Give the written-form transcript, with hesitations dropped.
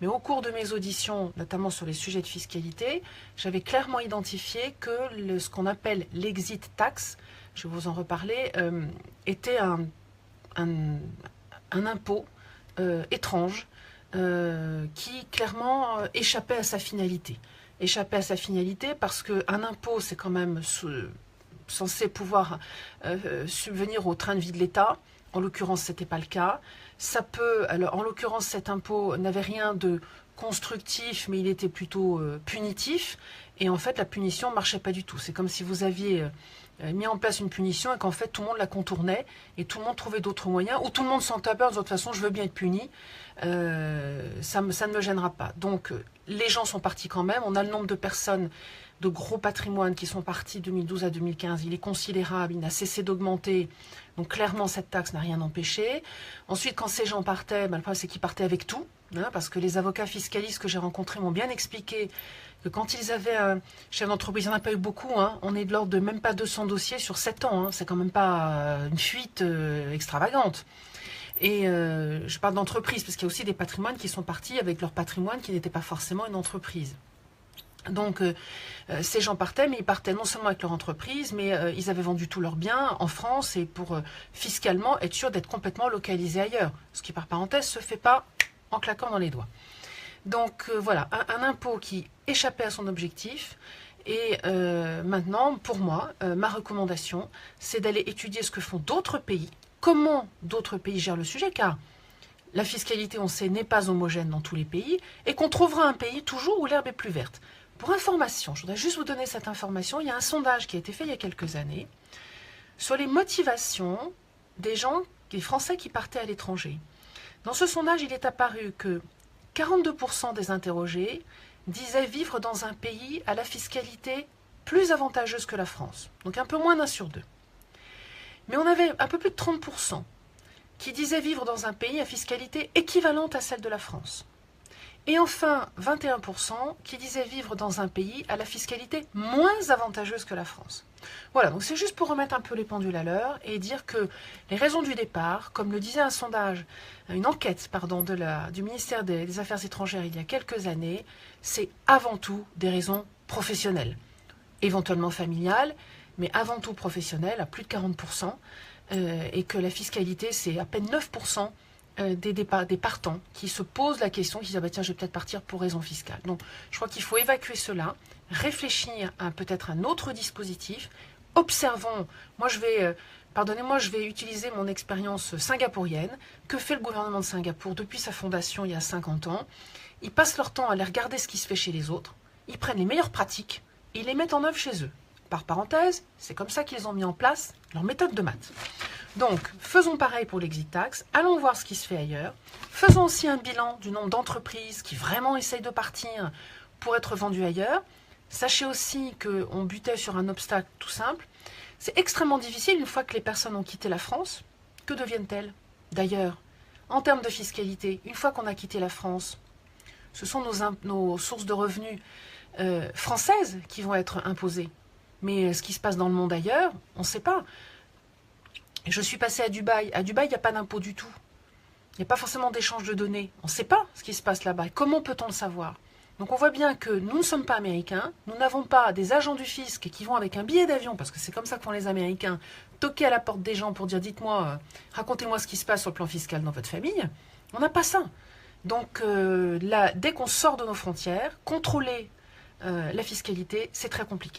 Mais au cours de mes auditions, notamment sur les sujets de fiscalité, j'avais clairement identifié que ce qu'on appelle l'exit tax, je vais vous en reparler, était un impôt étrange qui clairement échappait à sa finalité. Échappait à sa finalité parce qu'un impôt, c'est quand même censé pouvoir subvenir au train de vie de l'État. En l'occurrence, ce n'était pas le cas. Ça peut, alors, en l'occurrence, cet impôt n'avait rien de constructif, mais il était plutôt punitif. Et en fait, la punition ne marchait pas du tout. C'est comme si vous aviez mis en place une punition et qu'en fait, tout le monde la contournait et tout le monde trouvait d'autres moyens, ou tout le monde s'en tapait en disant de toute façon, je veux bien être puni, ça ne me gênera pas. Donc, les gens sont partis quand même. On a le nombre de personnes de gros patrimoines qui sont partis de 2012 à 2015. Il est considérable, il n'a cessé d'augmenter. Donc, clairement, cette taxe n'a rien empêché. Ensuite, quand ces gens partaient, le problème, c'est qu'ils partaient avec tout. Parce que les avocats fiscalistes que j'ai rencontrés m'ont bien expliqué que quand ils avaient un chef d'entreprise, il n'y en a pas eu beaucoup, on est de l'ordre de même pas 200 dossiers sur 7 ans, c'est quand même pas une fuite extravagante. Et je parle d'entreprise, parce qu'il y a aussi des patrimoines qui sont partis avec leur patrimoine qui n'était pas forcément une entreprise. Donc, ces gens partaient, mais ils partaient non seulement avec leur entreprise, mais ils avaient vendu tous leurs biens en France et pour fiscalement être sûr d'être complètement localisés ailleurs. Ce qui, par parenthèse, se fait pas en claquant dans les doigts. Donc voilà, un impôt qui échappait à son objectif. Et maintenant, pour moi, ma recommandation, c'est d'aller étudier ce que font d'autres pays, comment d'autres pays gèrent le sujet, car la fiscalité, on sait, n'est pas homogène dans tous les pays, et qu'on trouvera un pays toujours où l'herbe est plus verte. Pour information, je voudrais juste vous donner cette information, il y a un sondage qui a été fait il y a quelques années sur les motivations des gens, des Français qui partaient à l'étranger. Dans ce sondage, il est apparu que 42% des interrogés disaient vivre dans un pays à la fiscalité plus avantageuse que la France. Donc un peu moins d'un sur deux. Mais on avait un peu plus de 30% qui disaient vivre dans un pays à fiscalité équivalente à celle de la France. Et enfin, 21% qui disaient vivre dans un pays à la fiscalité moins avantageuse que la France. Voilà, donc c'est juste pour remettre un peu les pendules à l'heure et dire que les raisons du départ, comme le disait un sondage, une enquête, pardon, du ministère des Affaires étrangères il y a quelques années, c'est avant tout des raisons professionnelles, éventuellement familiales, mais avant tout professionnelles, à plus de 40%, et que la fiscalité, c'est à peine 9% des partants qui se posent la question, qui disent ah bah tiens, je vais peut-être partir pour raison fiscale. Donc je crois qu'il faut évacuer cela, réfléchir à peut-être un autre dispositif, observons, moi je vais, pardonnez-moi, je vais utiliser mon expérience singapourienne. Que fait le gouvernement de Singapour depuis sa fondation il y a 50 ans? Ils passent leur temps à aller regarder ce qui se fait chez les autres, ils prennent les meilleures pratiques et ils les mettent en œuvre chez eux. Par parenthèse, c'est comme ça qu'ils ont mis en place leur méthode de maths. Donc, faisons pareil pour l'exit tax, allons voir ce qui se fait ailleurs, faisons aussi un bilan du nombre d'entreprises qui vraiment essayent de partir pour être vendues ailleurs. Sachez aussi qu'on butait sur un obstacle tout simple. C'est extrêmement difficile une fois que les personnes ont quitté la France. Que deviennent-elles? D'ailleurs, en termes de fiscalité, une fois qu'on a quitté la France, ce sont nos sources de revenus françaises qui vont être imposées. Mais ce qui se passe dans le monde ailleurs, on ne sait pas. Je suis passée à Dubaï. À Dubaï, il n'y a pas d'impôt du tout. Il n'y a pas forcément d'échange de données. On ne sait pas ce qui se passe là-bas. Comment peut-on le savoir? Donc on voit bien que nous ne sommes pas américains. Nous n'avons pas des agents du fisc qui vont avec un billet d'avion, parce que c'est comme ça que font les Américains, toquer à la porte des gens pour dire dites-moi, racontez-moi ce qui se passe sur le plan fiscal dans votre famille. On n'a pas ça. Donc là, dès qu'on sort de nos frontières, contrôler la fiscalité, c'est très compliqué.